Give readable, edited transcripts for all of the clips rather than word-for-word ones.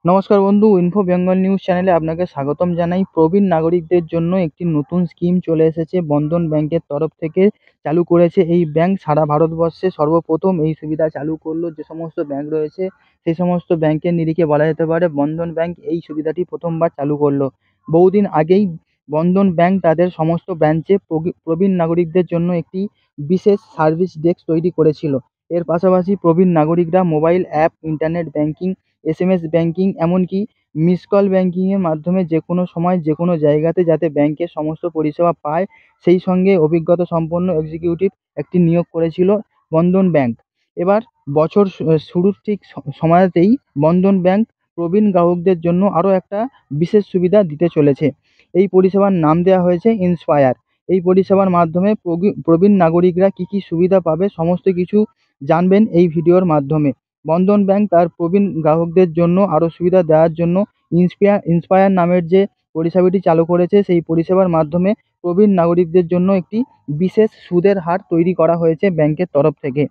নমস্কার বন্ধু, info Bengal news চ্যানেলে আপনাকে স্বাগতম জানাই। প্রবীণ নাগরিকদের জন্য একটি নতুন স্কিম চলে এসেছে, বন্ধন ব্যাংকের তরফ থেকে চালু করেছে এই ব্যাংক। সারা ভারতবর্ষে সর্বপ্রথম এই সুবিধা চালু করলো। যে সমস্ত ব্যাংক রয়েছে সেই সমস্ত ব্যাংকের নিরিখে বলা যেতে পারে বন্ধন ব্যাংক এই সুবিধাটি প্রথমবার চালু করলো। বহুদিন আগেই বন্ধন ব্যাংক তাদের সমস্ত ব্রাঞ্চে প্রবীণ নাগরিকদের জন্য একটি বিশেষ সার্ভিস ডেস্ক তৈরি করেছিল। এর পাশাপাশি প্রবীণ নাগরিকরা mobile app, internet banking, SMS banking, এমনকি মিসড কল ব্যাংকিংয়ের মাধ্যমে যে কোনো সময় যে কোনো জায়গাতে যাতে ব্যাংকের সমস্ত পরিষেবা পায়, সেই সঙ্গে অভিজ্ঞতা সম্পন্ন এক্সিকিউটিভ একটি নিয়োগ করেছিল বন্ধন ব্যাংক। এবার বছর শুরুর ঠিক সময়তেই বন্ধন ব্যাংক প্রবীণ গ্রাহকদের জন্য আরও একটা বিশেষ সুবিধা দিতে চলেছে। এই পরিষেবার নাম দেওয়া হয়েছে ইন্সপায়ার। এই পরিষেবার মাধ্যমে প্রবীণ নাগরিকরা কী কী সুবিধা পাবে সমস্ত কিছু জানবেন এই ভিডিওর মাধ্যমে। বন্ধন ব্যাংক তার প্রবীণ গ্রাহকদের জন্য আরও সুবিধা দেওয়ার জন্য ইন্সপায়ার নামের যে পরিষেবাটি চালু করেছে, সেই পরিষেবার মাধ্যমে প্রবীণ নাগরিকদের জন্য একটি বিশেষ সুদের হার তৈরি করা হয়েছে ব্যাংকের তরফ থেকে।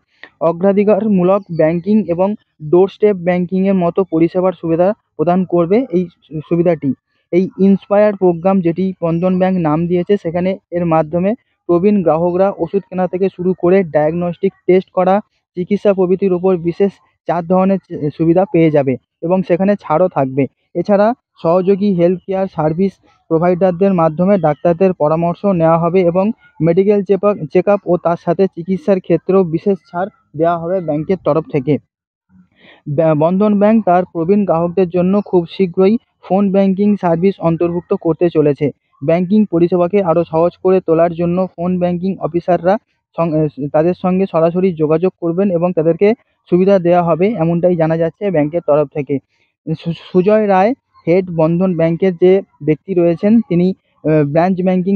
অগ্রাধিকারমূলক ব্যাংকিং এবং ডোর স্টেপ ব্যাংকিংয়ের মতো পরিষেবার সুবিধা প্রদান করবে এই সুবিধাটি। এই ইন্সপায়ার প্রোগ্রাম, যেটি বন্ধন ব্যাংক নাম দিয়েছে, সেখানে এর মাধ্যমে প্রবীণ গ্রাহকরা ওষুধ কেনা থেকে শুরু করে ডায়াগনস্টিক টেস্ট করা, চিকিৎসা প্রভৃতির উপর বিশেষ 4 ধরনের সুবিধা পেয়ে যাবে এবং সেখানে ছাড়ও থাকবে। এছাড়া সহযোগী হেলথ কেয়ার সার্ভিস প্রোভাইডারদের মাধ্যমে ডাক্তারদের পরামর্শ নেওয়া হবে এবং মেডিকেল চেকআপ ও তার সাথে চিকিৎসার ক্ষেত্রেও বিশেষ ছাড় দেওয়া হবে ব্যাংকের তরফ থেকে। বন্ধন ব্যাংক তার প্রবীণ গ্রাহকদের জন্য খুব শীঘ্রই ফোন ব্যাংকিং সার্ভিস অন্তর্ভুক্ত করতে চলেছে। ব্যাংকিং পরিষেবাকে আরও সহজ করে তোলার জন্য ফোন ব্যাংকিং অফিসাররা তাদের সঙ্গে সরাসরি যোগাযোগ করবেন এবং তাদেরকে সুবিধা দেওয়া হবে, এমনটাই জানা যাচ্ছে ব্যাংকের তরফ থেকে। সুজয় রায়, হেড বন্ধন ব্যাংকের যে ব্যক্তি রয়েছেন, তিনি ব্রাঞ্চ ব্যাংকিং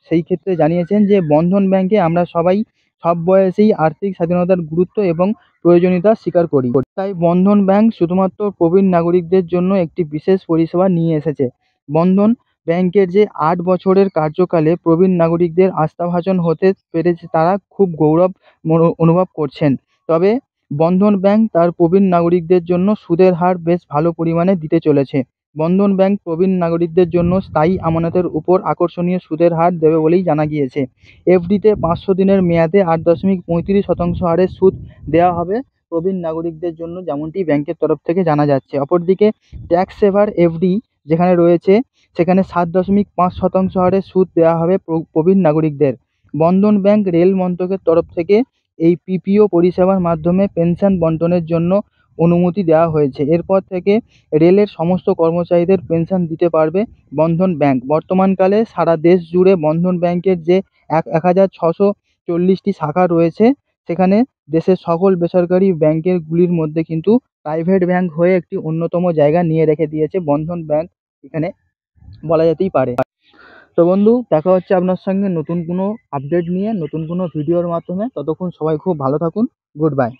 সেই ক্ষেত্রে জানিয়েছেন যে বন্ধন ব্যাংকে আমরা সবাই সব বয়সেই আর্থিক স্বাধীনতার গুরুত্ব এবং প্রয়োজনীয়তা স্বীকার করি। তাই বন্ধন ব্যাংক শুধুমাত্র প্রবীণ নাগরিকদের জন্য একটি বিশেষ পরিষেবা নিয়ে এসেছে। বন্ধন ব্যাংকের যে 8 বছরের কার্যকালে প্রবীণ নাগরিকদের আস্থাভাজন হতে পেরেছে, তারা খুব গৌরব অনুভব করছেন। তবে বন্ধন ব্যাংক তার প্রবীণ নাগরিকদের জন্য সুদের হার বেশ ভালো পরিমাণে দিতে চলেছে। বন্ধন ব্যাংক প্রবীণ নাগরিকদের জন্য স্থায়ী আমানতের উপর আকর্ষণীয় সুদের হার দেবে বলেই জানা গিয়েছে। এফডিতে 500 দিনের মেয়াদে 8.35% হারে সুদ দেওয়া হবে প্রবীণ নাগরিকদের জন্য, যেমনটি ব্যাংকের তরফ থেকে জানা যাচ্ছে। অপরদিকে ট্যাক্স সেভার এফডি যেখানে রয়েছে, সেখানে 7.5% হারে সুদ দেওয়া হবে প্রবীণ নাগরিকদের। বন্ধন ব্যাংক রেল মন্ত্রকের তরফ থেকে এই পিপিও পরিষেবার মাধ্যমে পেনশন বন্টনের জন্য অনুমতি দেওয়া হয়েছে। এরপর থেকে রেলের সমস্ত কর্মচারীদের পেনশন দিতে পারবে বন্ধন ব্যাংক। বর্তমানকালে সারা দেশ জুড়ে বন্ধন ব্যাংকের যে 1640টি শাখা রয়েছে, সেখানে দেশের সকল বেসরকারি ব্যাংকের গুলির মধ্যে কিন্তু প্রাইভেট ব্যাংক হয়ে একটি অন্যতম জায়গা নিয়ে রেখে দিয়েছে বন্ধন ব্যাংক, এখানে বলা যেতেই পারে। তো বন্ধু, দেখা হচ্ছে আপনার সঙ্গে নতুন কোনো আপডেট নিয়ে, নতুন কোনো ভিডিওর মাধ্যমে। ততক্ষণ সবাই খুব ভালো থাকুন। Good bye.